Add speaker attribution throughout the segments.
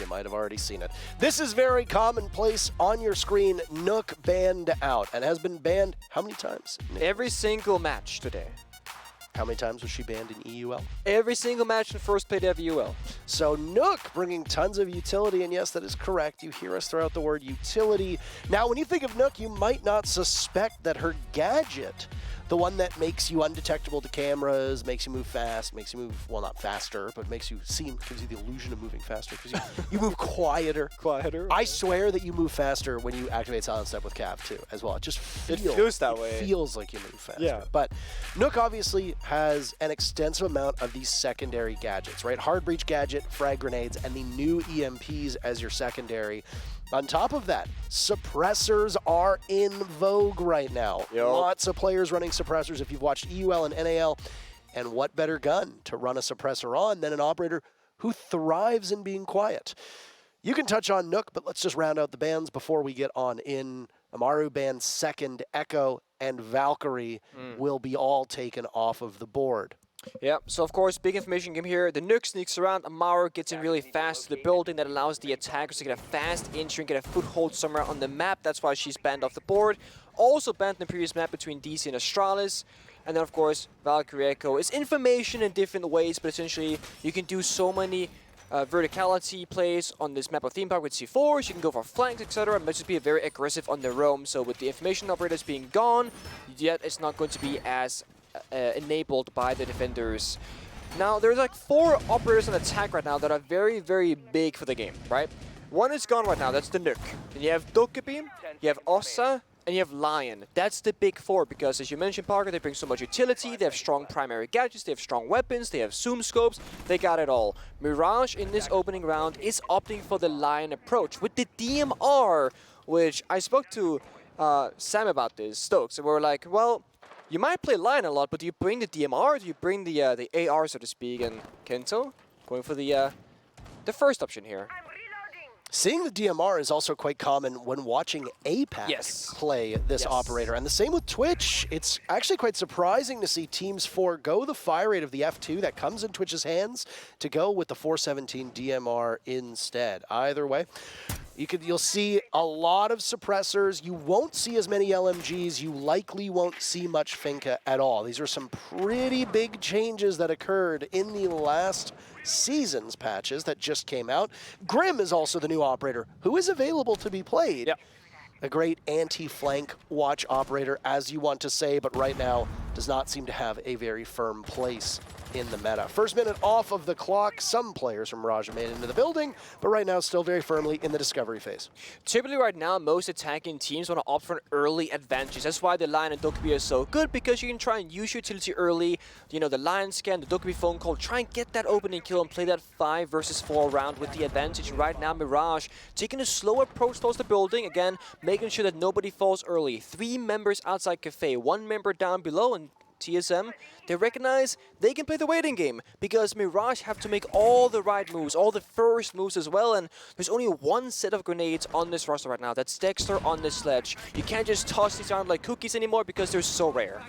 Speaker 1: you might have already seen it. This is very commonplace on your screen. Nook banned out and has been banned how many times? Nick?
Speaker 2: Every single match today.
Speaker 1: How many times was she banned in EUL?
Speaker 2: Every single match in first Playday of EUL.
Speaker 1: So Nook bringing tons of utility, and yes, that is correct. You hear us throw out the word utility. Now, when you think of Nook, you might not suspect that her gadget, the one that makes you undetectable to cameras, makes you move fast, makes you move, well, not faster, but makes you seem, gives you the illusion of moving faster, because you move quieter.
Speaker 2: Quieter.
Speaker 1: I swear that you move faster when you activate Silent Step with Cav too, as well. It just
Speaker 2: feels that way.
Speaker 1: It feels like you move faster.
Speaker 2: Yeah.
Speaker 1: But Nook obviously has an extensive amount of these secondary gadgets, right? Hard breach gadget, frag grenades, and the new EMPs as your secondary. On top of that, suppressors are in vogue right now.
Speaker 2: Yep.
Speaker 1: Lots of players running suppressors if you've watched EUL and NAL. And what better gun to run a suppressor on than an operator who thrives in being quiet? You can touch on Nook, but let's just round out the bans before we get on in. Amaru banned second, Echo and Valkyrie will be all taken off of the board.
Speaker 2: Yeah, so of course, big information game here. The Nook sneaks around, Amaru gets in really fast to the building. That allows the attackers to get a fast entry and get a foothold somewhere on the map. That's why she's banned off the board. Also banned in the previous map between DC and Astralis. And then of course, Valkyrie Echo is information in different ways, but essentially you can do so many verticality plays on this map of theme park with C4s, you can go for flanks, etc. It might just be very aggressive on the roam. So with the information operators being gone, yet it's not going to be as enabled by the defenders. Now, there's like 4 operators on attack right now that are very, very big for the game, right? One is gone right now, that's the Nook. Then you have Dokkaebi, you have Ossa, and you have Lion. That's the big 4 because, as you mentioned, Parker, they bring so much utility, they have strong primary gadgets, they have strong weapons, they have zoom scopes, they got it all. Mirage in this opening round is opting for the Lion approach with the DMR, which I spoke to Sam about this, Stokes, and we were like, well, you might play Lion a lot, but do you bring the DMR? Do you bring the AR, so to speak? And Kento going for the first option here.
Speaker 1: Seeing the DMR is also quite common when watching APAC play this operator. And the same with Twitch. It's actually quite surprising to see teams forego the fire rate of the F2 that comes in Twitch's hands to go with the 417 DMR instead. Either way, you'll see a lot of suppressors. You won't see as many LMGs. You likely won't see much Finka at all. These are some pretty big changes that occurred in the last season's patches that just came out. Grim is also the new operator who is available to be played.
Speaker 2: Yep.
Speaker 1: A great anti-flank watch operator, as you want to say, but right now does not seem to have a very firm place in the meta. First minute off of the clock. Some players from Mirage made it into the building, but right now still very firmly in the discovery phase.
Speaker 2: Typically right now, most attacking teams want to opt for an early advantage. That's why the Lion and Dokkaebi are so good, because you can try and use utility early. You know, the Lion scan, the Dokkaebi phone call, try and get that opening kill and play that 5 versus 4 round with the advantage. Right now, Mirage taking a slow approach towards the building. Again, making sure that nobody falls early. 3 members outside Cafe, 1 member down below, and TSM, they recognize they can play the waiting game because Mirage have to make all the right moves, all the first moves as well, and there's only 1 set of grenades on this roster right now. That's Dexter on this sledge. You can't just toss these around like cookies anymore because they're so rare.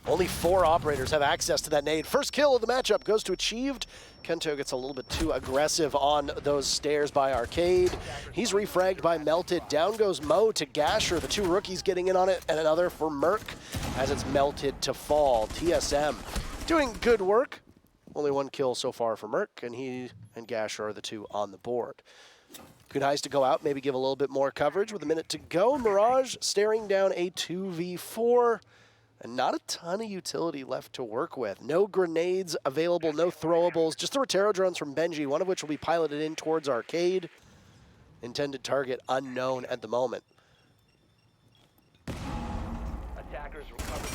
Speaker 1: Only 4 operators have access to that nade. First kill of the matchup goes to Achieved. Kento gets a little bit too aggressive on those stairs by Arcade. He's refragged by Melted. Down goes Mo to Gasher. The 2 rookies getting in on it, and another for Merc as it's melted to fall. TSM doing good work. Only 1 kill so far for Merc, and he and Gasher are the 2 on the board. Good eyes to go out, maybe give a little bit more coverage with a minute to go. Mirage staring down a 2v4. And not a ton of utility left to work with. No grenades available, no throwables, just the Rotero drones from Benji, one of which will be piloted in towards Arcade. Intended target unknown at the moment. Attackers recover.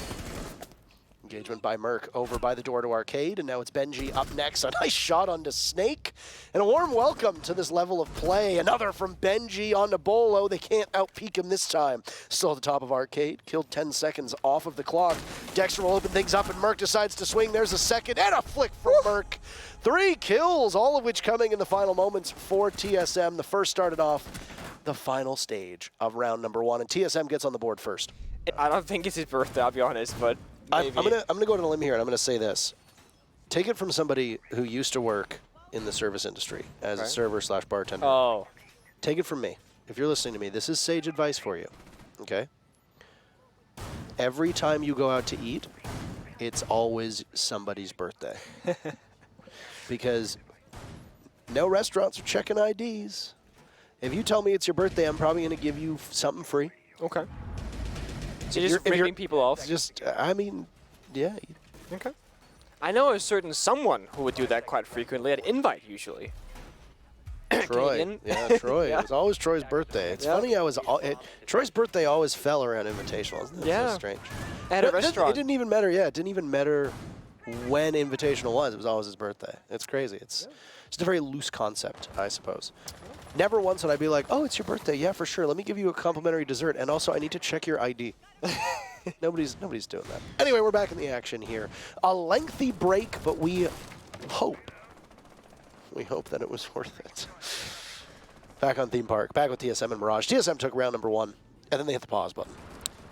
Speaker 1: Engagement by Merc over by the door to Arcade, and now it's Benji up next. A nice shot onto Snake, and a warm welcome to this level of play. Another from Benji onto Bolo. They can't out-peek him this time. Still at the top of Arcade, killed 10 seconds off of the clock. Dexter will open things up, and Merc decides to swing. There's a second, and a flick from Merc. 3 kills, all of which coming in the final moments for TSM. The first started off the final stage of round number 1, and TSM gets on the board first.
Speaker 2: I don't think it's his birthday, I'll be honest, but
Speaker 1: I'm gonna go on a limb here, and I'm gonna say this. Take it from somebody who used to work in the service industry as a server/bartender.
Speaker 2: Oh.
Speaker 1: Take it from me. If you're listening to me, this is sage advice for you, okay? Every time you go out to eat, it's always somebody's birthday. Because no restaurants are checking IDs. If you tell me it's your birthday, I'm probably going to give you something free.
Speaker 2: Okay. So you're just ripping people off?
Speaker 1: Just, I mean, yeah.
Speaker 2: Okay. I know a certain someone who would do that quite frequently at Invite, usually.
Speaker 1: Troy. Yeah, Troy.
Speaker 2: Yeah.
Speaker 1: It was always Troy's birthday. It's funny how Troy's birthday always fell around Invitational. Isn't that so strange?
Speaker 2: At a restaurant.
Speaker 1: It didn't even matter, it didn't even matter when Invitational was. It was always his birthday. It's crazy. It's a very loose concept, I suppose. Never once would I be like, oh, it's your birthday. Yeah, for sure. Let me give you a complimentary dessert. And also, I need to check your ID. Nobody's doing that. Anyway, we're back in the action here. A lengthy break, but we hope that it was worth it. Back on Theme Park, back with TSM and Mirage. TSM took round number 1, and then they hit the pause button.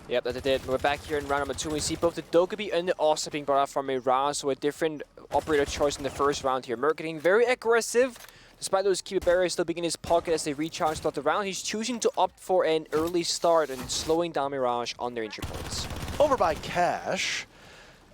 Speaker 2: Yep, that they did. We're back here in round number 2. We see both the Dokkaebi and the Osa being brought out from Mirage, so a different operator choice in the first round here. Merc getting very aggressive. Despite those keeper barriers still being in his pocket as they recharge throughout the round, he's choosing to opt for an early start and slowing down Mirage on their entry points.
Speaker 1: Over by Cash,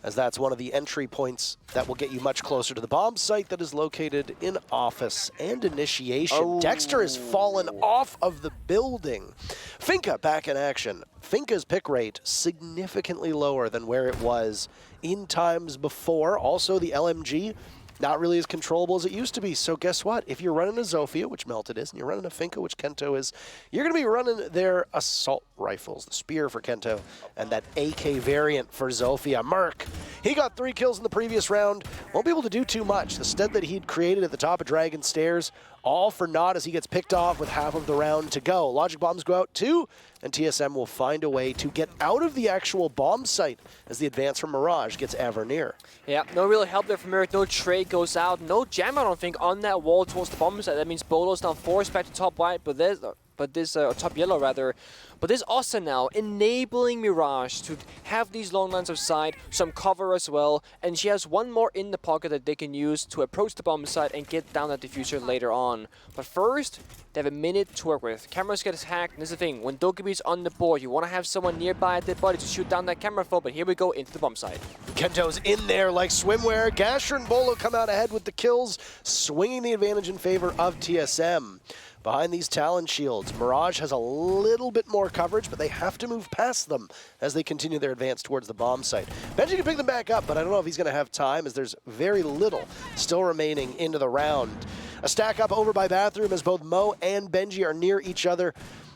Speaker 1: as that's one of the entry points that will get you much closer to the bomb site that is located in Office and Initiation.
Speaker 2: Oh.
Speaker 1: Dexter has fallen off of the building. Finka back in action. Finka's pick rate significantly lower than where it was in times before. Also, the LMG not really as controllable as it used to be. So guess what? If you're running a Zofia, which Melted is, and you're running a Finka, which Kento is, you're going to be running their assault rifles, the Spear for Kento, and that AK variant for Zofia. Merc, he got 3 kills in the previous round. Won't be able to do too much. The stead that he'd created at the top of Dragon Stairs, all for naught as he gets picked off with half of the round to go. Logic bombs go out too, and TSM will find a way to get out of the actual bomb site as the advance from Mirage gets ever near.
Speaker 2: Yeah, no real help there from Mirage. No trade goes out. No jam, I don't think, on that wall towards the bomb site. That means Bolo's now forced back to top white, but this top yellow rather. But this Osa now enabling Mirage to have these long lines of sight, some cover as well, and she has one more in the pocket that they can use to approach the bomb site and get down that diffuser later on. But first, they have a minute to work with. Cameras get hacked, and this is the thing, when Dokkaebi's on the board, you want to have someone nearby at the body to shoot down that camera foe, but here we go into the bomb site.
Speaker 1: Kento's in there like swimwear. Gasher and Bolo come out ahead with the kills, swinging the advantage in favor of TSM. Behind these Talon shields, Mirage has a little bit more coverage, but they have to move past them as they continue their advance towards the bomb site. Benji can pick them back up, but I don't know if he's going to have time as there's very little still remaining into the round. A stack up over by Bathroom as both Mo and Benji are near each other.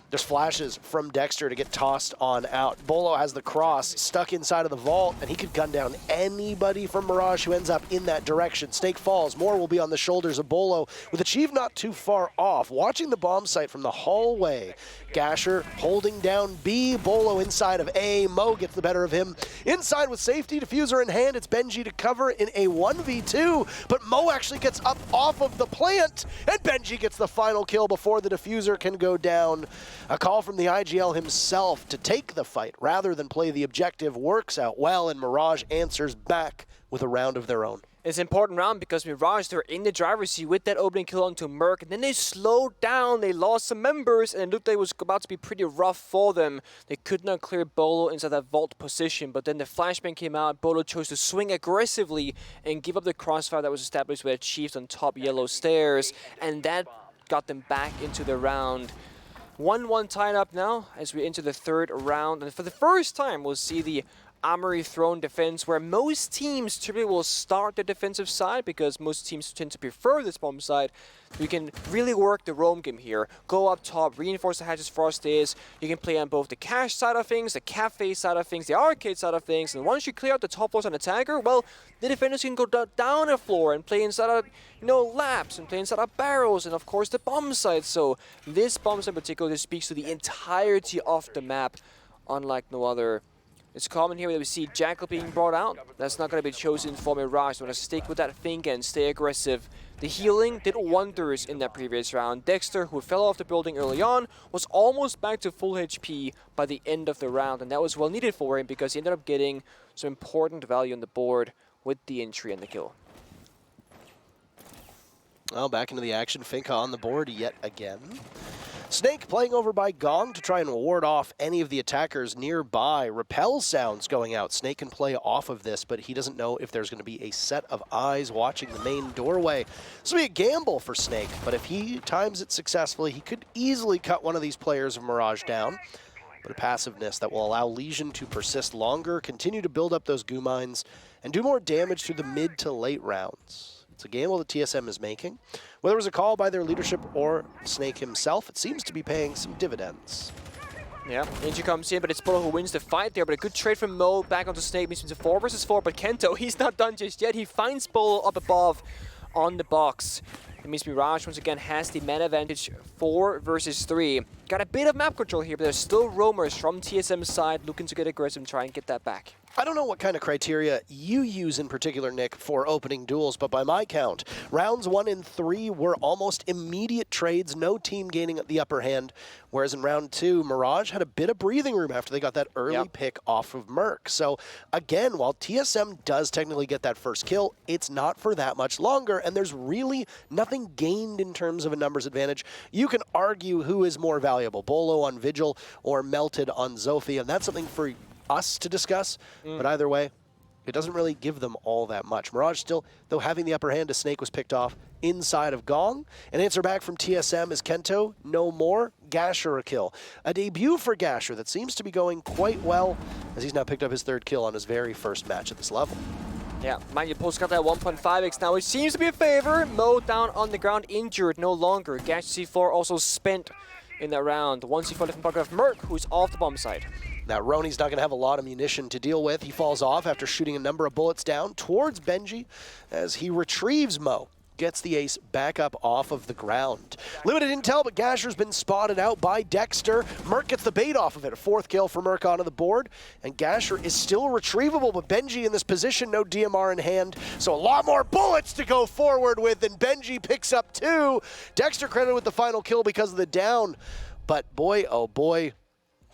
Speaker 1: There's flashes from Dexter to get tossed on out. Bolo has the cross stuck inside of the vault, and he could gun down anybody from Mirage who ends up in that direction. Stake falls. More will be on the shoulders of Bolo, with Achieve not too far off. Watching the bomb site from the hallway. Gasher holding down B. Bolo inside of A. Mo gets the better of him. Inside with safety, diffuser in hand, it's Benji to cover in a 1v2, but Mo actually gets up off of the plant, and Benji gets the final kill before the diffuser can go down. A call from the IGL himself to take the fight rather than play the objective works out well, and Mirage answers back with a round of their own.
Speaker 2: It's an important round because Mirage, they're in the driver's seat with that opening kill onto Merc, and then they slowed down, they lost some members, and it looked like it was about to be pretty rough for them. They could not clear Bolo inside that vault position, but then the flashbang came out, Bolo chose to swing aggressively and give up the crossfire that was established with Chiefs on top yellow stairs, and that got them back into the round. 1-1 tied up now as we enter the third round, and for the first time we'll see the Armory Throne defense, where most teams typically will start the defensive side because most teams tend to prefer this bomb side. You can really work the roam game here. Go up top, reinforce the hatches Frost is. You can play on both the cash side of things, the cafe side of things, the arcade side of things, and once you clear out the top floors on attacker, well, the defenders can go down a floor and play inside of, laps and play inside of barrels, and of course the bomb side. So this bomb side in particular speaks to the entirety of the map, unlike no other. It's common here that we see Jackal being brought out. That's not going to be chosen for Mirage. So we're going to stick with that Finka and stay aggressive. The healing did wonders in that previous round. Dexter, who fell off the building early on, was almost back to full HP by the end of the round. And that was well needed for him because he ended up getting some important value on the board with the entry and the kill.
Speaker 1: Well, back into the action. Finka on the board yet again. Snake playing over by Gong to try and ward off any of the attackers nearby. Repel sounds going out. Snake can play off of this, but he doesn't know if there's going to be a set of eyes watching the main doorway. This will be a gamble for Snake, but if he times it successfully, he could easily cut one of these players of Mirage down. But a passiveness that will allow Legion to persist longer, continue to build up those goo mines, and do more damage through the mid to late rounds. It's a gamble that TSM is making. Whether it was a call by their leadership or Snake himself, it seems to be paying some dividends.
Speaker 2: Yeah, Inju comes in, but it's Bolo who wins the fight there. But a good trade from Mo back onto Snake means it's a 4 versus 4. But Kento, he's not done just yet. He finds Bolo up above on the box. It means Mirage once again has the man advantage 4 versus 3. Got a bit of map control here, but there's still roamers from TSM's side looking to get aggressive and try and get that back.
Speaker 1: I don't know what kind of criteria you use in particular, Nick, for opening duels, but by my count, rounds 1 and 3 were almost immediate trades, no team gaining the upper hand, whereas in round 2, Mirage had a bit of breathing room after they got that early pick off of Merc. So again, while TSM does technically get that first kill, it's not for that much longer, and there's really nothing gained in terms of a numbers advantage. You can argue who is more valuable, Bolo on Vigil or Melted on Zofia, and that's something for us to discuss, but either way, it doesn't really give them all that much. Mirage still, though, having the upper hand as Snake was picked off inside of Gong. An answer back from TSM is Kento, no more. Gasher a kill. A debut for Gasher that seems to be going quite well, as he's now picked up his 3rd kill on his very first match at this level.
Speaker 2: Yeah, mind you, Post got that 1.5x now, which seems to be a favor. Mo down on the ground, injured no longer. Gasher C4 also spent in that round. 1 C4 left in pocket of Merc, who's off the bomb side.
Speaker 1: Now, Roni's not going to have a lot of munition to deal with. He falls off after shooting a number of bullets down towards Benji as he retrieves Mo. Gets the ace back up off of the ground. Limited intel, but Gasher's been spotted out by Dexter. Merc gets the bait off of it. A 4th kill for Merc onto the board. And Gasher is still retrievable, but Benji in this position, no DMR in hand. So a lot more bullets to go forward with, and Benji picks up 2. Dexter credited with the final kill because of the down. But boy, oh boy,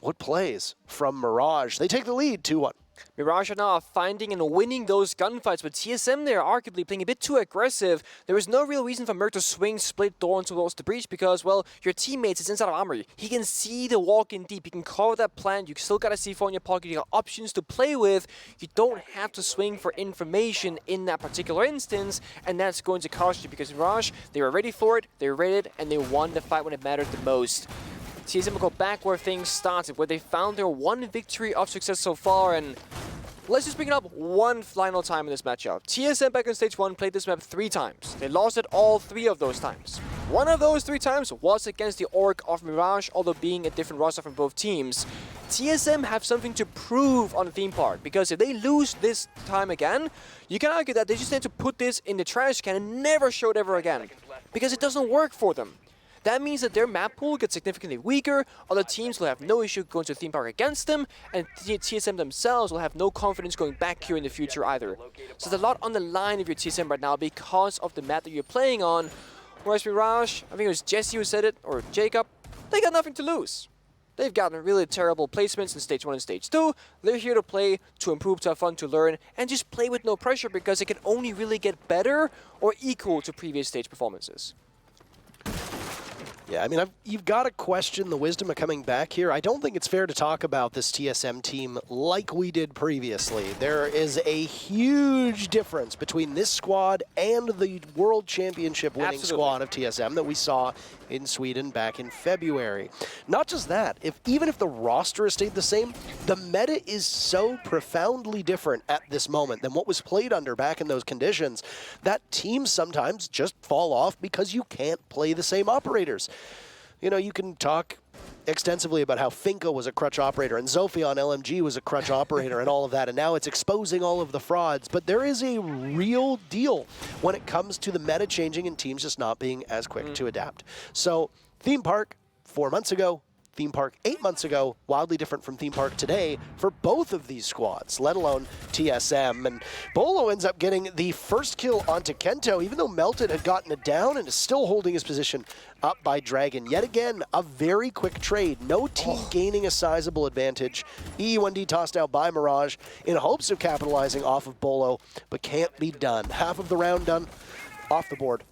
Speaker 1: what plays from Mirage. They take the lead 2-1.
Speaker 2: Mirage are now finding and winning those gunfights, but TSM there are arguably playing a bit too aggressive. There is no real reason for Merc to swing split door towards the breach because, well, your teammates is inside of armory. He can see the walk in deep. He can cover that plant. You still got a C4 in your pocket. You got options to play with. You don't have to swing for information in that particular instance, and that's going to cost you because Mirage, they were ready for it, they read it, and they won the fight when it mattered the most. TSM will go back where things started, where they found their 1 victory of success so far, and let's just bring it up one final time in this matchup. TSM back on stage 1 played this map 3 times. They lost it all 3 of those times. One of those 3 times was against the Orc of Mirage, although being a different roster from both teams. TSM have something to prove on the theme park, because if they lose this time again, you can argue that they just need to put this in the trash can and never show it ever again, because it doesn't work for them. That means that their map pool gets significantly weaker, other teams will have no issue going to the theme park against them, and TSM themselves will have no confidence going back here in the future either. So there's a lot on the line of your TSM right now because of the map that you're playing on, whereas Mirage, I think it was Jesse who said it, or Jacob, they got nothing to lose. They've gotten really terrible placements in Stage 1 and Stage 2. They're here to play, to improve, to have fun, to learn, and just play with no pressure because it can only really get better or equal to previous stage performances.
Speaker 1: Yeah, I mean, you've got to question the wisdom of coming back here. I don't think it's fair to talk about this TSM team like we did previously. There is a huge difference between this squad and the World Championship winning squad of TSM that we saw in Sweden back in February. Not just that, even if the roster has stayed the same, the meta is so profoundly different at this moment than what was played under back in those conditions that teams sometimes just fall off because you can't play the same operators. You know, you can talk extensively about how Finka was a crutch operator and Zofia on LMG was a crutch operator and all of that, and now it's exposing all of the frauds. But there is a real deal when it comes to the meta changing and teams just not being as quick to adapt. So, Theme Park 4 months ago, Theme Park 8 months ago, wildly different from Theme Park today for both of these squads, let alone TSM. And Bolo ends up getting the first kill onto Kento, even though Melted had gotten it down and is still holding his position up by Dragon. Yet again, a very quick trade. No team gaining a sizable advantage. E1D tossed out by Mirage in hopes of capitalizing off of Bolo, but can't be done. Half of the round done, off the board.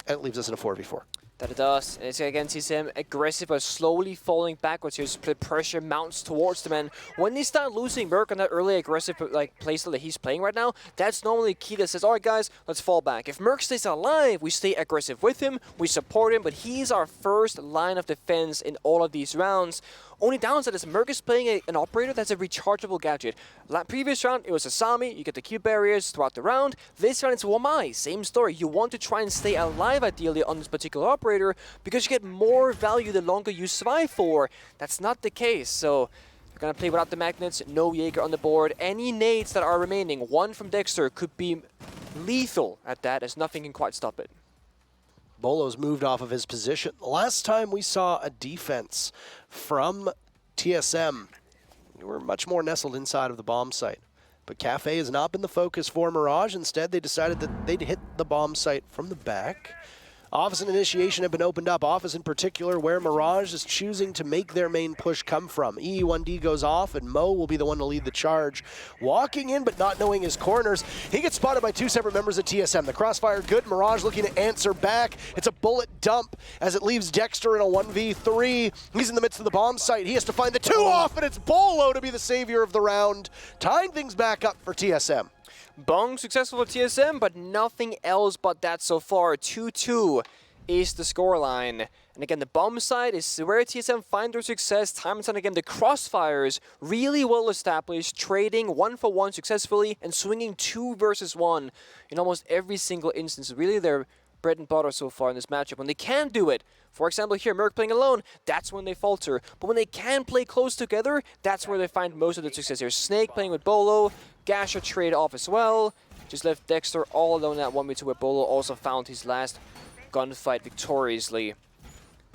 Speaker 1: And it leaves us in a 4v4.
Speaker 2: That it does. And it's again TSM aggressive but slowly falling backwards here. So the pressure mounts towards them, and when they start losing Merc on that early aggressive playstyle that he's playing right now, that's normally a key that says, alright guys, let's fall back. If Merc stays alive, we stay aggressive with him, we support him, but he's our first line of defense in all of these rounds. Only downside is Merc is playing an operator that's a rechargeable gadget. Previous round, it was Asami, you get the Q barriers throughout the round. This round, it's Wamai, same story. You want to try and stay alive ideally on this particular operator because you get more value the longer you survive for. That's not the case, so you're gonna play without the magnets, no Jaeger on the board. Any nades that are remaining, one from Dexter, could be lethal at that, as nothing can quite stop it.
Speaker 1: Bolo's moved off of his position. The last time we saw a defense from TSM, we were much more nestled inside of the bomb site. But Cafe has not been the focus for Mirage. Instead, they decided that they'd hit the bomb site from the back. Office and initiation have been opened up. Office in particular, where Mirage is choosing to make their main push come from. EE1D goes off, and Mo will be the one to lead the charge. Walking in, but not knowing his corners. He gets spotted by two separate members of TSM. The crossfire good. Mirage looking to answer back. It's a bullet dump as it leaves Dexter in a 1v3. He's in the midst of the bomb site. He has to find the two off, and it's Bolo to be the savior of the round. Tying things back up for TSM.
Speaker 2: Bong successful for TSM, but nothing else but that so far. 2-2 is the scoreline. And again, the bomb side is where TSM find their success time and time again. The crossfires really well established, trading 1-for-1 successfully and swinging 2 versus 1 in almost every single instance. Really their bread and butter so far in this matchup. When they can do it, for example here, Merc playing alone, that's when they falter. But when they can play close together, that's where they find most of the success here. Snake playing with Bolo, Gasher trade off as well. Just left Dexter all alone at 1v2 where Bolo also found his last gunfight victoriously.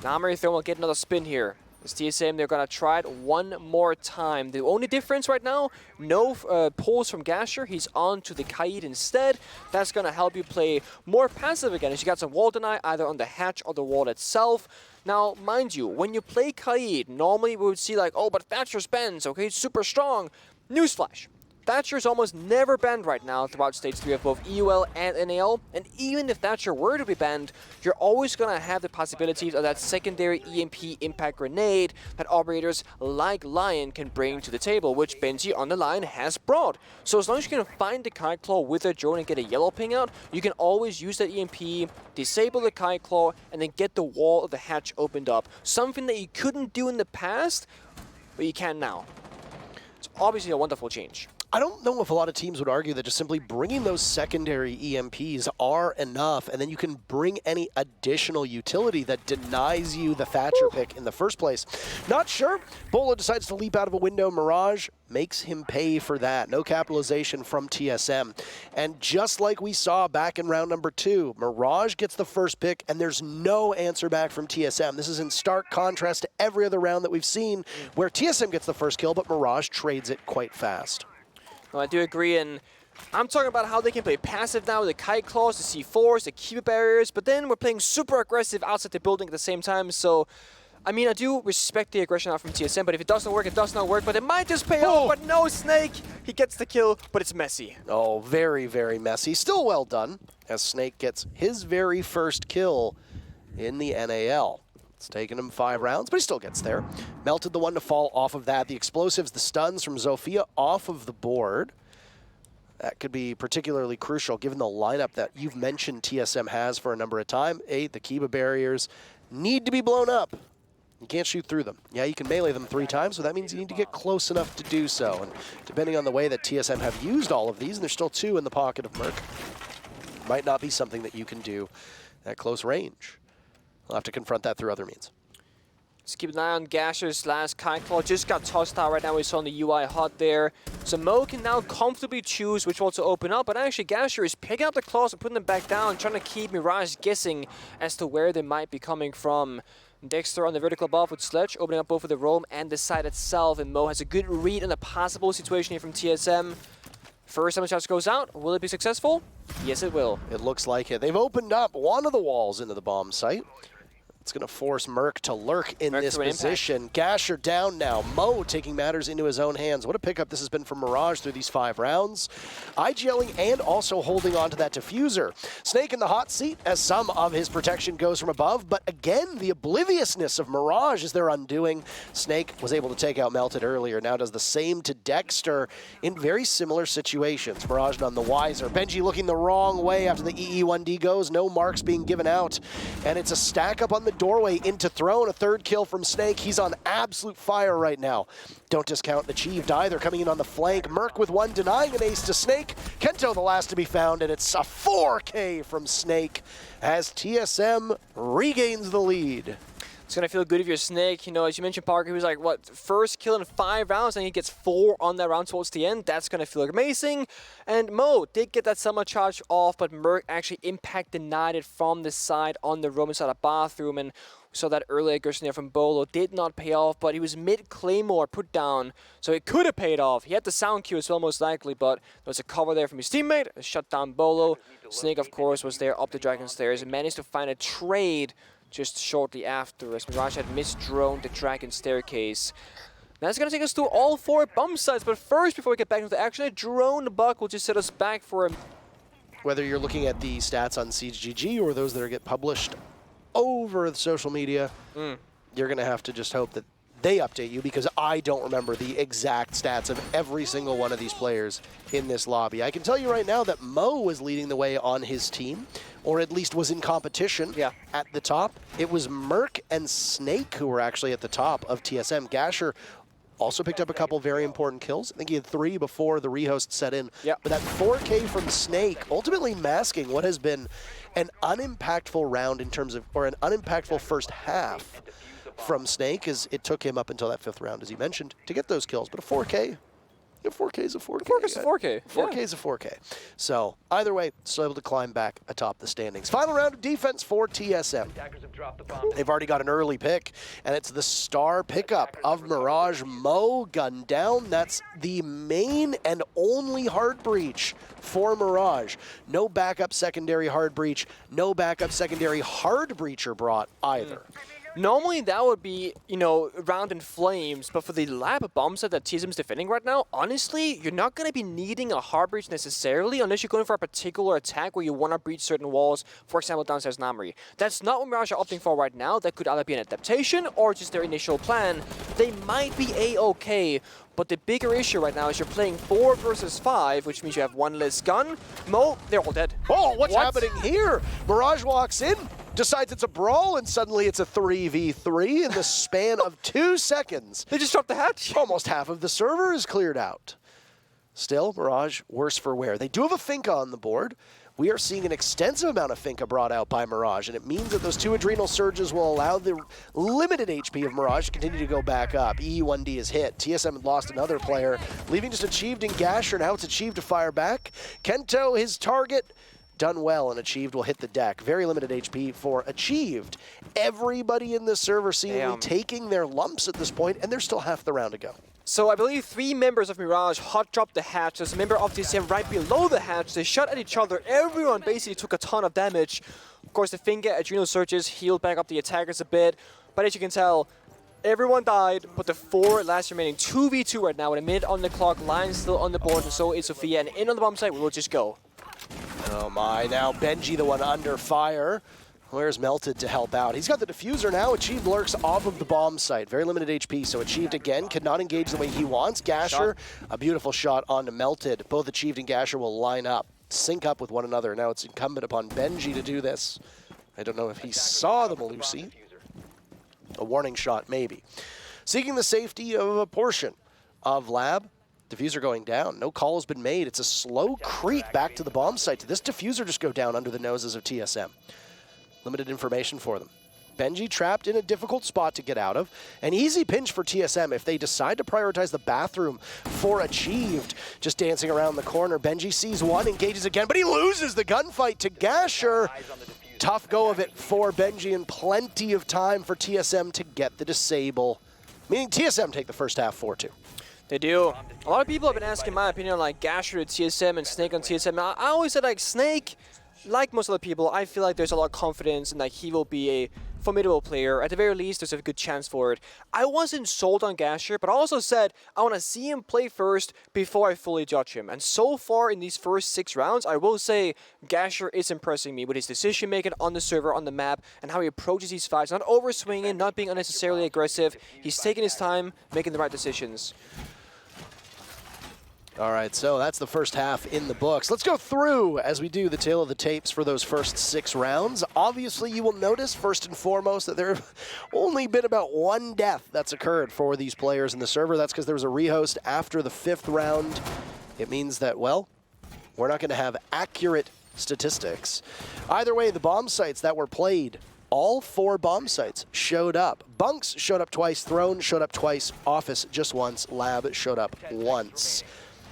Speaker 2: Now Amerithorn will get another spin here. It's TSM, they're gonna try it one more time. The only difference right now, no pulls from Gasher. He's on to the Kaid instead. That's gonna help you play more passive again, as you got some wall deny either on the hatch or the wall itself. Now, mind you, when you play Kaid, normally we would see like, oh, but Thatcher's bans, okay, it's super strong. Newsflash. Thatcher's almost never banned right now throughout Stage 3 of both EUL and NAL, and even if Thatcher were to be banned, you're always going to have the possibilities of that secondary EMP impact grenade that operators like Lion can bring to the table, which Benji on the line has brought. So as long as you can find the Kite Claw with a drone and get a yellow ping out, you can always use that EMP, disable the Kite Claw, and then get the wall of the hatch opened up. Something that you couldn't do in the past, but you can now. It's obviously a wonderful change.
Speaker 1: I don't know if a lot of teams would argue that just simply bringing those secondary EMPs are enough, and then you can bring any additional utility that denies you the Thatcher pick in the first place. Not sure. Bolo decides to leap out of a window. Mirage makes him pay for that. No capitalization from TSM. And just like we saw back in round number 2, Mirage gets the first pick, and there's no answer back from TSM. This is in stark contrast to every other round that we've seen, where TSM gets the first kill, but Mirage trades it quite fast.
Speaker 2: Well, I do agree, and I'm talking about how they can play passive now with the Kite Claws, the C4s, the Keeper Barriers, but then we're playing super aggressive outside the building at the same time, so I mean, I do respect the aggression out from TSM, but if it doesn't work, it does not work, but it might just pay off, but no, Snake! He gets the kill, but it's messy.
Speaker 1: Oh, very, very messy. Still well done, as Snake gets his very first kill in the NAL. It's taken him 5 rounds, but he still gets there. Melted the one to fall off of that. The explosives, the stuns from Zofia off of the board. That could be particularly crucial given the lineup that you've mentioned TSM has for a number of times. The Kiba barriers need to be blown up. You can't shoot through them. Yeah, you can melee them 3 times, so that means you need to get close enough to do so. And depending on the way that TSM have used all of these, and there's still 2 in the pocket of Merc, might not be something that you can do at close range. We'll have to confront that through other means.
Speaker 2: Let's keep an eye on Gasher's last Kite Claw. Just got tossed out right now. We saw on the UI hot there. So Mo can now comfortably choose which wall to open up. But actually, Gasher is picking up the claws and putting them back down, trying to keep Mirage guessing as to where they might be coming from. Dexter on the vertical above with Sledge, opening up both of the roam and the side itself. And Mo has a good read on the possible situation here from TSM. First time the shot goes out. Will it be successful? Yes, it will.
Speaker 1: It looks like it. They've opened up one of the walls into the bomb site. It's going to force Merc to lurk in
Speaker 2: Merc
Speaker 1: this
Speaker 2: to an
Speaker 1: position. Gasher down now. Mo taking matters into his own hands. What a pickup this has been from Mirage through these 5 rounds. IGLing and also holding on to that diffuser. Snake in the hot seat as some of his protection goes from above, but again, the obliviousness of Mirage is their undoing. Snake was able to take out Melted earlier, now does the same to Dexter in very similar situations. Mirage none the wiser. Benji looking the wrong way after the EE1D goes. No marks being given out, and it's a stack up on the doorway into Throne. A 3rd kill from Snake. He's on absolute fire right now. Don't discount Achieved either, coming in on the flank. Merc with 1, denying an ace to Snake. Kento the last to be found, and it's a 4K from Snake as TSM regains the lead.
Speaker 2: It's going to feel good if you're Snake. You know, as you mentioned, Parker, he was like, what, first kill in 5 rounds, and he gets 4 on that round towards the end. That's going to feel amazing. And Mo did get that summer charge off, but Merc actually impact denied it from the side on the room inside a bathroom. And we saw that early aggression there from Bolo. Did not pay off, but he was mid-Claymore put down, so it could have paid off. He had the sound cue as well, most likely, but there was a cover there from his teammate. Shut down Bolo. Snake, of course, was there up the Dragon Stairs and managed to find a trade just shortly after, as Mirage had misdroned the Dragon Staircase. That's going to take us to all 4 bomb sites, but first, before we get back into the action, a drone bug will just set us back for a...
Speaker 1: Whether you're looking at the stats on SiegeGG or those that get published over the social media, you're going to have to just hope that they update you, because I don't remember the exact stats of every single one of these players in this lobby. I can tell you right now that Mo was leading the way on his team, or at least was in competition at the top. It was Merc and Snake who were actually at the top of TSM. Gasher also picked up a couple very important kills. I think he had 3 before the rehost set in. But that 4K from Snake ultimately masking what has been an unimpactful round in terms of, or an unimpactful first half from Snake, as it took him up until that 5th round, as you mentioned, to get those kills. But a 4K, a 4K is a 4K.
Speaker 2: 4K is a 4K.
Speaker 1: 4K is a 4K. So either way, still able to climb back atop the standings. Final round of defense for TSM. They've already got an early pick, and it's the star pickup of Mirage. Mo gunned down. That's the main and only hard breach for Mirage. No backup secondary hard breach. No backup secondary hard breacher brought either.
Speaker 2: Normally that would be, you know, round in flames, but for the lab bomb set that TSM is defending right now, honestly, you're not going to be needing a hard breach necessarily unless you're going for a particular attack where you want to breach certain walls, for example, downstairs Namri. That's not what Mirage are opting for right now. That could either be an adaptation or just their initial plan. They might be A-okay, but the bigger issue right now is you're playing 4 versus 5, which means you have 1 less gun. Mo, they're all dead.
Speaker 1: Oh, what's happening here? Mirage walks in, decides it's a brawl, and suddenly it's a 3v3 in the span of 2 seconds.
Speaker 2: They just dropped the hatch.
Speaker 1: Almost half of the server is cleared out. Still, Mirage, worse for wear. They do have a Finka on the board. We are seeing an extensive amount of Finka brought out by Mirage, and it means that those 2 adrenal surges will allow the limited HP of Mirage to continue to go back up. E1D is hit. TSM had lost another player, leaving just Achieved and Gasher. Now it's Achieved to fire back. Kento, his target, done well, and Achieved will hit the deck. Very limited HP for Achieved. Everybody in this server seemingly taking their lumps at this point, and there's still half the round to go.
Speaker 2: So I believe 3 members of Mirage hot dropped the hatch. There's a member of TSM right below the hatch. They shot at each other. Everyone basically took a ton of damage. Of course, the Finger adrenal surges healed back up the attackers a bit. But as you can tell, everyone died, but the 4 last remaining 2v2 right now with a minute on the clock. Lion still on the board, and so is Sophia. And in on the bomb site, we will just go.
Speaker 1: Oh my, now Benji the one under fire. Where's Melted to help out? He's got the diffuser now. Achieved lurks off of the bomb site. Very limited HP, so Achieved again cannot engage the way he wants. Gasher, a beautiful shot onto Melted. Both Achieved and Gasher will line up, sync up with one another. Now it's incumbent upon Benji to do this. I don't know if he saw the Malusi. A warning shot, maybe. Seeking the safety of a portion of Lab. Diffuser going down. No call has been made. It's a slow creep back to the bomb site. Did this diffuser just go down under the noses of TSM? Limited information for them. Benji trapped in a difficult spot to get out of. An easy pinch for TSM if they decide to prioritize the bathroom for Achieved. Just dancing around the corner. Benji sees one, engages again, but he loses the gunfight to Gasher. Tough go of it for Benji, and plenty of time for TSM to get the disable. Meaning TSM take the first half 4-2.
Speaker 2: They do. A lot of people have been asking my opinion on like Gasher to TSM and Snake on TSM. I always said like Snake, like most other people, I feel like there's a lot of confidence and like he will be formidable player. At the very least, there's a good chance for it. I wasn't sold on Gasher, but I also said I want to see him play first before I fully judge him. And so far in these first 6 rounds, I will say Gasher is impressing me with his decision making on the server, on the map, and how he approaches these fights. Not overswinging, not being unnecessarily aggressive. He's taking his time, making the right decisions.
Speaker 1: All right, so that's the first half in the books. Let's go through as we do the tale of the tapes for those first 6 rounds. Obviously, you will notice, first and foremost, that there have only been about 1 death that's occurred for these players in the server. That's because there was a rehost after the 5th round. It means that, well, we're not going to have accurate statistics. Either way, the bomb sites that were played, all 4 bomb sites showed up. Bunks showed up twice, Throne showed up twice, Office just once, Lab showed up once.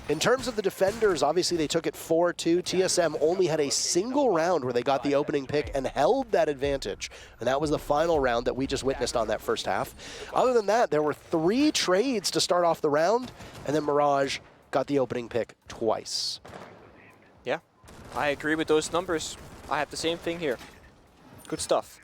Speaker 1: In terms of the defenders, obviously they took it 4-2. TSM only had a single round where they got the opening pick and held that advantage. And that was the final round that we just witnessed on that first half. Other than that, there were 3 trades to start off the round, and then Mirage got the opening pick twice.
Speaker 2: Yeah, I agree with those numbers. I have the same thing here. Good stuff.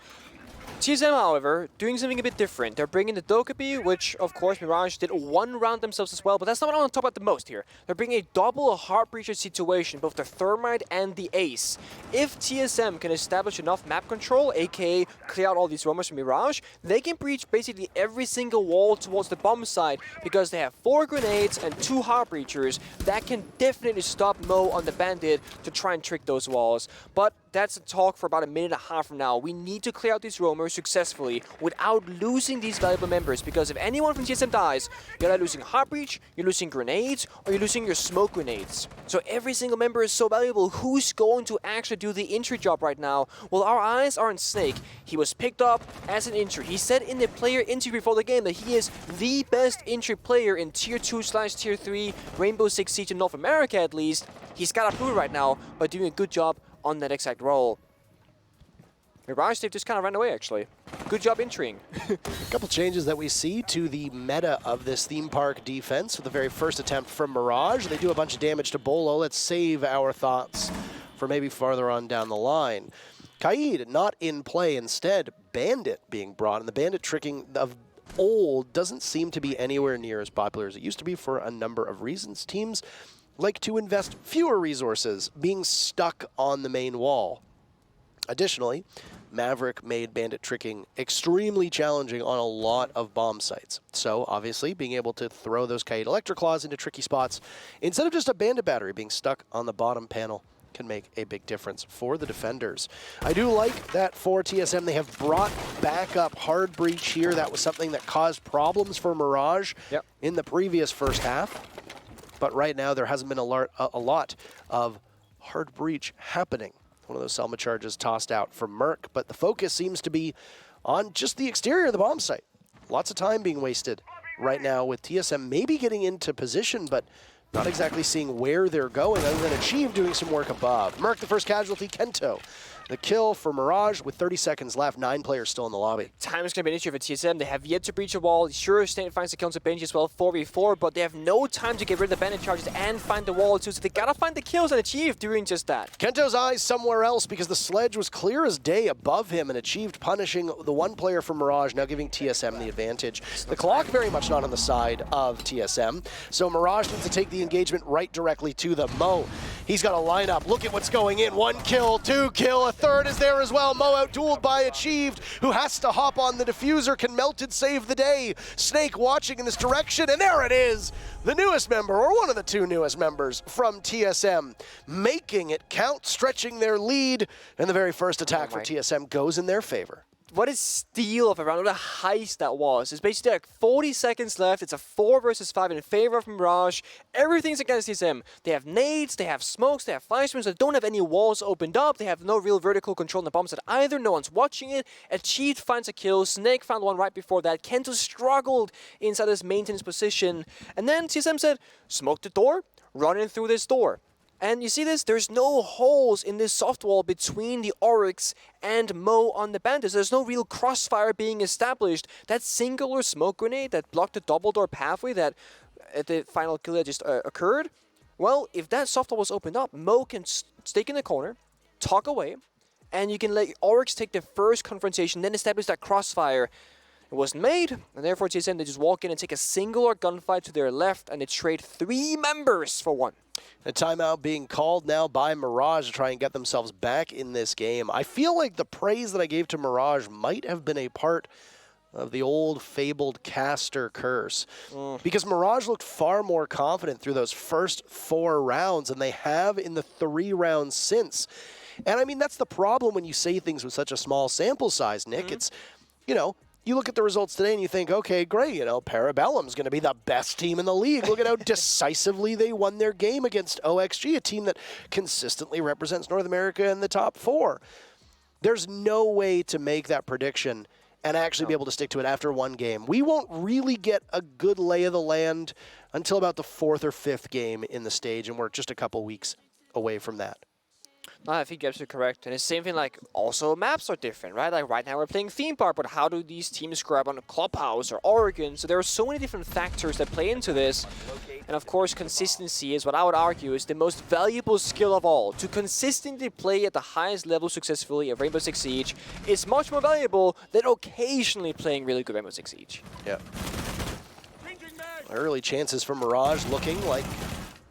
Speaker 2: TSM, however, doing something a bit different. They're bringing the Dokkaebi, which, of course, Mirage did 1 round themselves as well, but that's not what I want to talk about the most here. They're bringing a double Heartbreacher situation, both the Thermite and the Ace. If TSM can establish enough map control, aka clear out all these roamers from Mirage, they can breach basically every single wall towards the bomb side, because they have 4 grenades and 2 Heartbreachers that can definitely stop Mo on the Bandit to try and trick those walls. But that's a talk for about a minute and a half from now. We need to clear out these roamers successfully without losing these valuable members, because if anyone from TSM dies, you're either losing Heartbreach, you're losing grenades, or you're losing your smoke grenades. So every single member is so valuable. Who's going to actually do the entry job right now? Well, our eyes are on Snake. He was picked up as an entry. He said in the player interview before the game that he is the best entry player in Tier 2/Tier 3 Rainbow Six Siege in North America, at least. He's got to prove it right now by doing a good job on that exact role. Mirage, they've just kind of ran away, actually. Good job entering.
Speaker 1: A couple changes that we see to the meta of this theme park defense with the very first attempt from Mirage. They do a bunch of damage to Bolo. Let's save our thoughts for maybe farther on down the line. Kaid not in play. Instead, Bandit being brought. And the Bandit tricking of old doesn't seem to be anywhere near as popular as it used to be for a number of reasons. Teams like to invest fewer resources being stuck on the main wall. Additionally, Maverick made Bandit tricking extremely challenging on a lot of bomb sites. So, obviously, being able to throw those Kaid Electric Claws into tricky spots, instead of just a Bandit battery being stuck on the bottom panel, can make a big difference for the defenders. I do like that for TSM, they have brought back up Hard Breach here. That was something that caused problems for Mirage in the previous first half. But right now, there hasn't been a lot of Hard Breach happening. One of those Selma charges tossed out from Merc, but the focus seems to be on just the exterior of the bomb site. Lots of time being wasted right now with TSM maybe getting into position, but not exactly seeing where they're going other than Achieve doing some work above. Merc, the first casualty, Kento. The kill for Mirage with 30 seconds left, 9 players still in the lobby.
Speaker 2: Time is going to be an issue for TSM. They have yet to breach a wall. Sure, Snake finds the kills at Benji as well, 4v4, but they have no time to get rid of the bandit charges and find the wall too, so they gotta find the kills and Achieve doing just that.
Speaker 1: Kento's eyes somewhere else because the sledge was clear as day above him and Achieved punishing the 1 player from Mirage, now giving TSM the advantage. The clock very much not on the side of TSM, so Mirage needs to take the engagement right directly to the Mo. He's got a lineup. Look at what's going in. 1 kill, 2 kill, a third is there as well. Mo out-dueled by Achieved, who has to hop on the diffuser. Can Melted save the day? Snake watching in this direction, and there it is. The newest member, or one of the 2 newest members from TSM, making it count, stretching their lead, and the very first attack for TSM goes in their favor.
Speaker 2: What a steal of a round, what a heist that was. It's basically like 40 seconds left. It's a 4 versus 5 in favor of Mirage. Everything's against TSM. They have nades, they have smokes, they have fire streams. They don't have any walls opened up. They have no real vertical control on the bomb site either. No one's watching it. Achieved finds a kill. Snake found one right before that. Kento struggled inside this maintenance position. And then TSM said, smoke the door, run in through this door. And you see this? There's no holes in this soft wall between the Oryx and Mo on the bandits. There's no real crossfire being established. That singular smoke grenade that blocked the double door pathway that at the final kill that just occurred. Well, if that soft wall was opened up, Mo can stake in the corner, talk away, and you can let Oryx take the first confrontation, then establish that crossfire. It wasn't made, and therefore TSM, they just walk in and take a singular gunfight to their left, and they trade 3 members for 1.
Speaker 1: A timeout being called now by Mirage to try and get themselves back in this game. I feel like the praise that I gave to Mirage might have been a part of the old fabled caster curse. Because Mirage looked far more confident through those first 4 rounds than they have in the 3 rounds since. And I mean, that's the problem when you say things with such a small sample size, Nick. It's, you know, you look at the results today and you think, okay, great, you know, Parabellum's going to be the best team in the league. Look at how decisively they won their game against OXG, a team that consistently represents North America in the top 4. There's no way to make that prediction and actually be able to stick to it after 1 game. We won't really get a good lay of the land until about the 4th or 5th game in the stage, and we're just a couple weeks away from that.
Speaker 2: No, I think you're absolutely correct. And it's the same thing, like, also maps are different, right? Like, right now we're playing Theme Park, but how do these teams grab on Clubhouse or Oregon? So there are so many different factors that play into this. And of course, consistency is what I would argue is the most valuable skill of all. To consistently play at the highest level successfully at Rainbow Six Siege is much more valuable than occasionally playing really good Rainbow Six Siege.
Speaker 1: Yeah. Early chances for Mirage looking like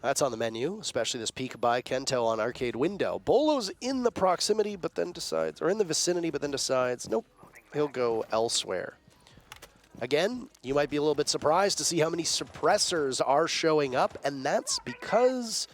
Speaker 1: that's on the menu, especially this peek by Kento on Arcade Window. Bolo's in the proximity, but then decides, or in the vicinity, but then decides, nope, he'll go elsewhere. Again, you might be a little bit surprised to see how many suppressors are showing up, and that's because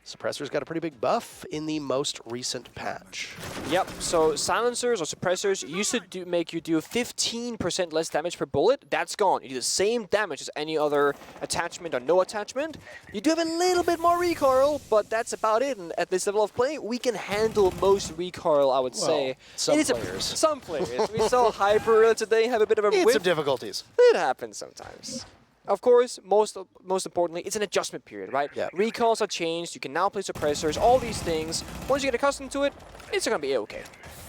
Speaker 1: Suppressor's got a pretty big buff in the most recent patch.
Speaker 2: Yep, so silencers or suppressors used to make you do 15% less damage per bullet. That's gone. You do the same damage as any other attachment or no attachment. You do have a little bit more recoil, but that's about it. And at this level of play, we can handle most recoil, I would say.
Speaker 1: Some players.
Speaker 2: Some players. We saw Hyper earlier today have a bit of a whiff.
Speaker 1: Some difficulties.
Speaker 2: It happens sometimes. Of course, most importantly, it's an adjustment period, right?
Speaker 1: Yeah.
Speaker 2: Recalls are changed, you can now play suppressors, all these things. Once you get accustomed to it, it's gonna be okay.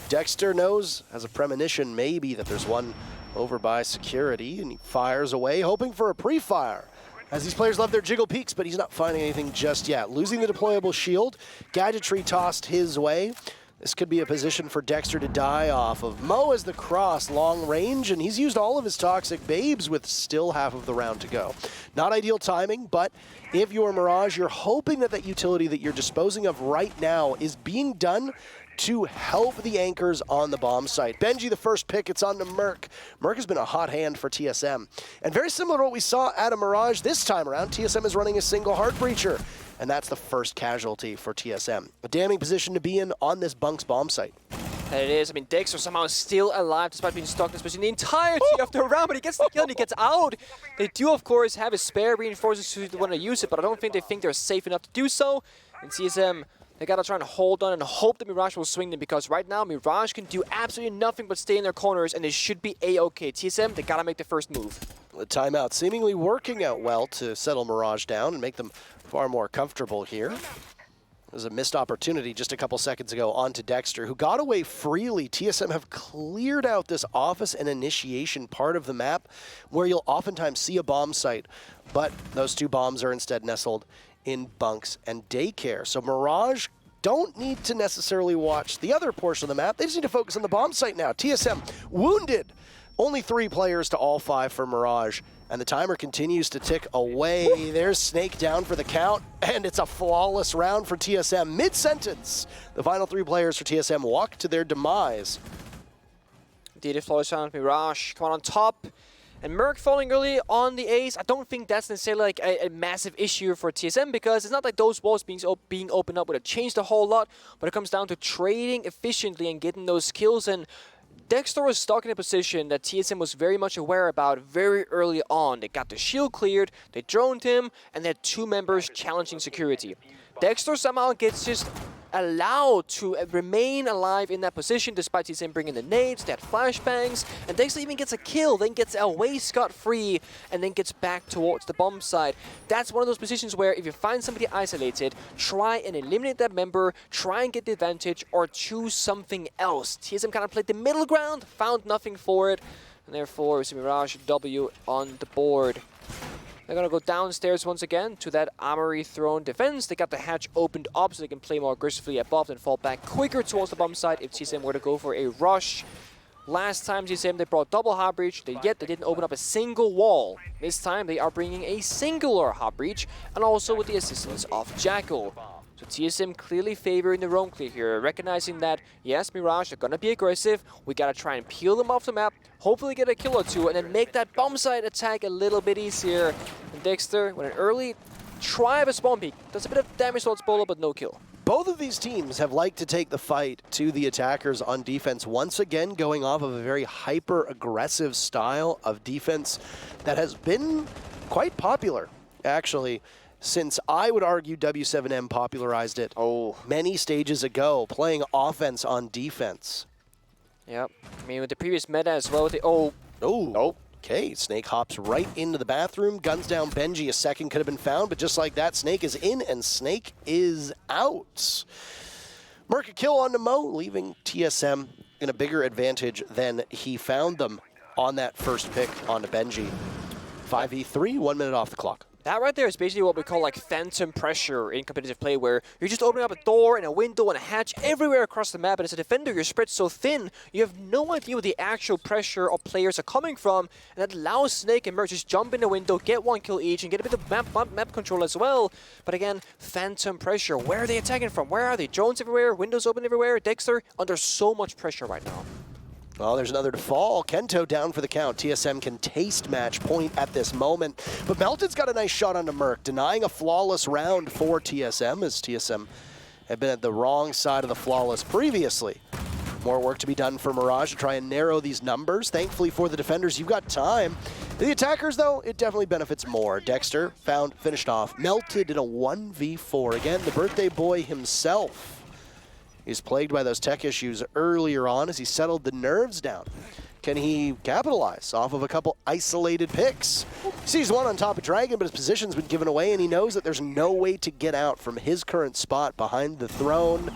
Speaker 1: Dexter knows, has a premonition maybe, that there's one over by security, and he fires away, hoping for a pre-fire. As these players love their jiggle peaks, but he's not finding anything just yet. Losing the deployable shield, gadgetry tossed his way. This could be a position for Dexter to die off of. Mo has the cross long range, and he's used all of his toxic babes with still half of the round to go. Not ideal timing, but if you're Mirage, you're hoping that that utility that you're disposing of right now is being done to help the anchors on the bomb site. Benji, the first pick, it's on to Merc. Merc has been a hot hand for TSM. And very similar to what we saw at a Mirage this time around, TSM is running a single heart breacher. And that's the first casualty for TSM. A damning position to be in on this Bunk's bomb site.
Speaker 2: And it is. I mean, Dexter somehow still alive despite being stuck in this position the entirety of the round, but he gets the kill and he gets out. They do, of course, have a spare reinforcements who want to use it, but I don't think they think they're safe enough to do so. And TSM, they gotta try and hold on and hope that Mirage will swing them, because right now Mirage can do absolutely nothing but stay in their corners, and they should be a-okay. TSM, they gotta make the first move.
Speaker 1: The timeout seemingly working out well to settle Mirage down and make them far more comfortable here. There's a missed opportunity just a couple seconds ago onto Dexter, who got away freely. TSM have cleared out this office and initiation part of the map where you'll oftentimes see a bomb site, but those 2 bombs are instead nestled in bunks and daycare. So Mirage don't need to necessarily watch the other portion of the map. They just need to focus on the bomb site now. TSM wounded. Only 3 players to all 5 for Mirage, and the timer continues to tick away. There's Snake down for the count, and it's a flawless round for TSM. Mid-sentence, the final 3 players for TSM walk to their demise.
Speaker 2: Indeed, flawless round. Mirage come on top. And Merc falling early on the ace, I don't think that's necessarily like a massive issue for TSM, because it's not like those walls being opened up would have changed a whole lot, but it comes down to trading efficiently and getting those kills. And Dexter was stuck in a position that TSM was very much aware about very early on. They got the shield cleared, they droned him, and they had 2 members challenging security. Dexter somehow gets just allowed to remain alive in that position despite TSM bringing the nades, that flashbangs, and Dexter even gets a kill, then gets away scot-free, and then gets back towards the bomb side. That's one of those positions where if you find somebody isolated, try and eliminate that member, try and get the advantage, or choose something else. TSM kind of played the middle ground, found nothing for it, and therefore we see Mirage W on the board. They're going to go downstairs once again to that armory throne defense. They got the hatch opened up so they can play more aggressively above and fall back quicker towards the bomb site if TSM were to go for a rush. Last time TSM they brought double hard breach, yet they didn't open up a single wall. This time they are bringing a singular hard breach, and also with the assistance of Jackal. So TSM clearly favoring the roam clear here, recognizing that, yes, Mirage are gonna be aggressive, we gotta try and peel them off the map, hopefully get a kill or two, and then make that bomb site attack a little bit easier. And Dexter, with an early try of a spawn peek, does a bit of damage towards Bolo, but no kill.
Speaker 1: Both of these teams have liked to take the fight to the attackers on defense, once again going off of a very hyper-aggressive style of defense that has been quite popular, actually, since I would argue W7M popularized it many stages ago, playing offense on defense.
Speaker 2: Yep. I mean, with the previous meta as well,
Speaker 1: Okay, Snake hops right into the bathroom, guns down Benji. A second could have been found, but just like that, Snake is in and Snake is out. Merc a kill on Mo, leaving TSM in a bigger advantage than he found them on that first pick onto Benji. 5v3, 1 minute off the clock.
Speaker 2: That right there is basically what we call like phantom pressure in competitive play, where you're just opening up a door and a window and a hatch everywhere across the map, and as a defender you're spread so thin you have no idea where the actual pressure of players are coming from, and that allows Snake and Merc just jump in the window, get 1 kill each, and get a bit of map control as well. But again, phantom pressure. Where are they attacking from? Where are they? Drones everywhere, windows open everywhere. Dexter under so much pressure right now.
Speaker 1: Well, there's another to fall. Kento down for the count. TSM can taste match point at this moment. But Melted's got a nice shot onto Merc, denying a flawless round for TSM, as TSM had been at the wrong side of the flawless previously. More work to be done for Mirage to try and narrow these numbers. Thankfully for the defenders, you've got time. The attackers, though, it definitely benefits more. Dexter finished off. Melted in a 1v4. Again, the birthday boy himself. He's plagued by those tech issues earlier on as he settled the nerves down. Can he capitalize off of a couple isolated picks? He sees one on top of Dragon, but his position's been given away, and he knows that there's no way to get out from his current spot behind the throne.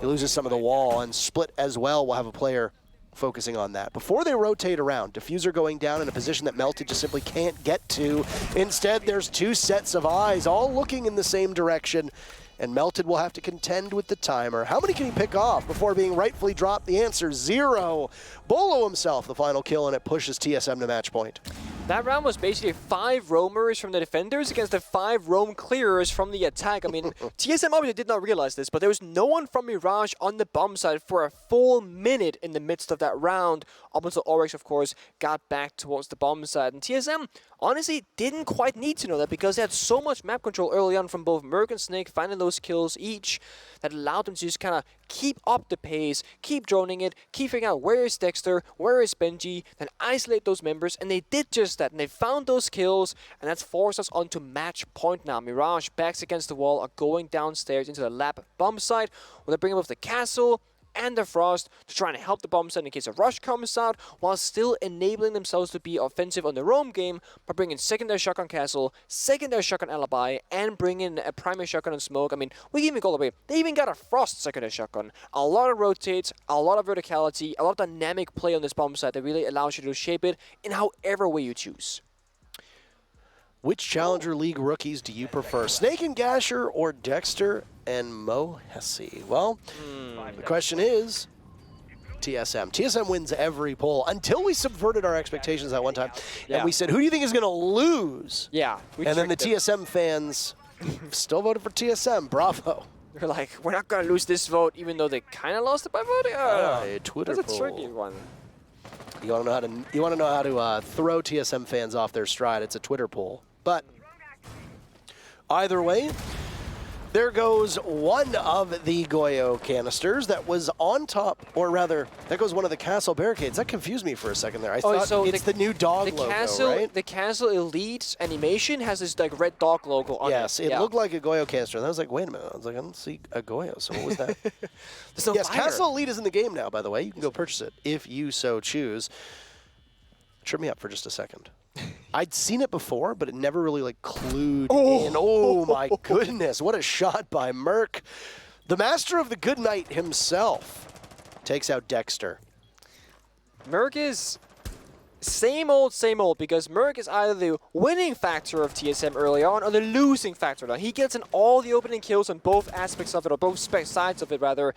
Speaker 1: He loses some of the wall, and Split as well will have a player focusing on that. Before they rotate around, Diffuser going down in a position that Melted just simply can't get to. Instead, there's 2 sets of eyes, all looking in the same direction. And Melted will have to contend with the timer. How many can he pick off before being rightfully dropped? The answer, 0. Bolo himself, the final kill, and it pushes TSM to match point.
Speaker 2: That round was basically 5 roamers from the defenders against the 5 roam clearers from the attack. I mean, TSM obviously did not realize this, but there was no one from Mirage on the bomb side for a full minute in the midst of that round, up until Oryx, of course, got back towards the bomb side. And TSM honestly didn't quite need to know that, because they had so much map control early on from both Merc and Snake, finding those kills each, that allowed them to just kind of keep up the pace, keep droning it, keep figuring out where is Dexter, where is Benji, then isolate those members, and they did just that, and they found those kills, and that's forced us onto match point now. Mirage backs against the wall, are going downstairs into the lab bomb site, where they bring both the castle and the Frost to try and help the bomb site in case a rush comes out, while still enabling themselves to be offensive on the roam game by bringing secondary shotgun castle, secondary shotgun alibi, and bringing a primary shotgun and smoke. I mean, we even go all the way. They even got a Frost secondary shotgun. A lot of rotates, a lot of verticality, a lot of dynamic play on this bomb site that really allows you to shape it in however way you choose.
Speaker 1: Which Challenger League rookies do you prefer? Snake and Gasher or Dexter and Mo Hesse? Well, the question is TSM. TSM wins every poll until we subverted our expectations that one time. And we said, who do you think is going to lose?
Speaker 2: Yeah.
Speaker 1: And then the TSM fans still voted for TSM. Bravo.
Speaker 2: They're like, we're not going to lose this vote, even though they kind of lost it by voting.
Speaker 1: A Twitter
Speaker 2: That's
Speaker 1: poll.
Speaker 2: a tricky one.
Speaker 1: You want to know how to throw TSM fans off their stride. It's a Twitter poll. But either way, there goes one of the Goyo canisters that was on top, or rather, that goes one of the castle barricades. That confused me for a second there. I thought
Speaker 2: so
Speaker 1: it's the new dog logo, right?
Speaker 2: The castle elite animation has this like red dog logo on it.
Speaker 1: Yes, it looked like a Goyo canister. And I was like, wait a minute. I was like, I don't see a Goyo, so what was that? Yes,
Speaker 2: fire.
Speaker 1: Castle Elite is in the game now, by the way. You can go purchase it if you so choose. Trip me up for just a second. I'd seen it before, but it never really like clued in. Oh my goodness, what a shot by Merc. The master of the good night himself takes out Dexter.
Speaker 2: Merc is same old, because Merc is either the winning factor of TSM early on or the losing factor. Now, he gets in all the opening kills on both aspects of it, or both sides of it, rather.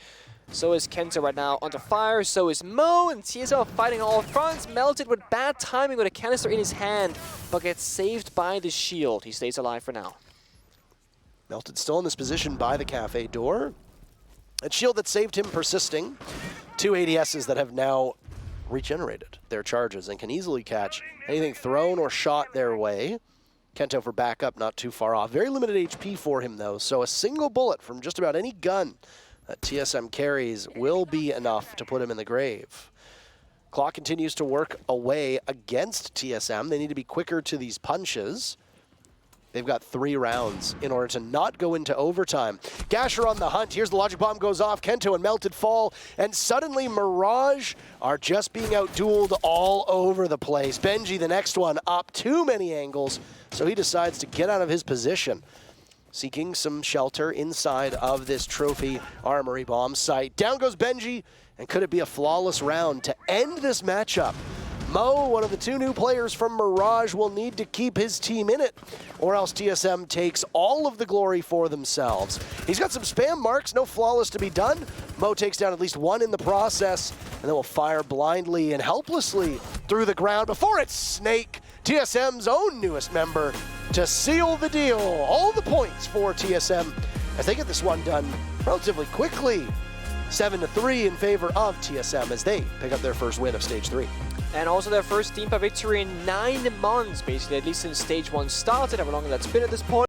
Speaker 2: So is Kento right now under fire, so is Mo, and TSM are fighting all fronts. Melted with bad timing with a canister in his hand, but gets saved by the shield. He stays alive for now.
Speaker 1: Melted still in this position by the cafe door. A shield that saved him persisting. 2 ADSs that have now regenerated their charges and can easily catch anything thrown or shot their way. Kento for backup, not too far off. Very limited HP for him, though, so a single bullet from just about any gun that TSM carries will be enough to put him in the grave. Clock continues to work away against TSM. They need to be quicker to these punches. They've got 3 rounds in order to not go into overtime. Gasher on the hunt. Here's the logic bomb goes off. Kento and Melted fall. And suddenly Mirage are just being outdueled all over the place. Benji, the next one, up too many angles. So he decides to get out of his position, seeking some shelter inside of this trophy armory bomb site. Down goes Benji. And could it be a flawless round to end this matchup? Mo, one of the 2 new players from Mirage, will need to keep his team in it, or else TSM takes all of the glory for themselves. He's got some spam marks, no flawless to be done. Mo takes down at least 1 in the process, and then will fire blindly and helplessly through the ground before it's Snake, TSM's own newest member, to seal the deal. All the points for TSM as they get this one done relatively quickly. 7-3 in favor of TSM as they pick up their first win of Stage 3.
Speaker 2: And also their first team victory in 9 months, basically, at least since Stage 1 started, however long that's been at this point.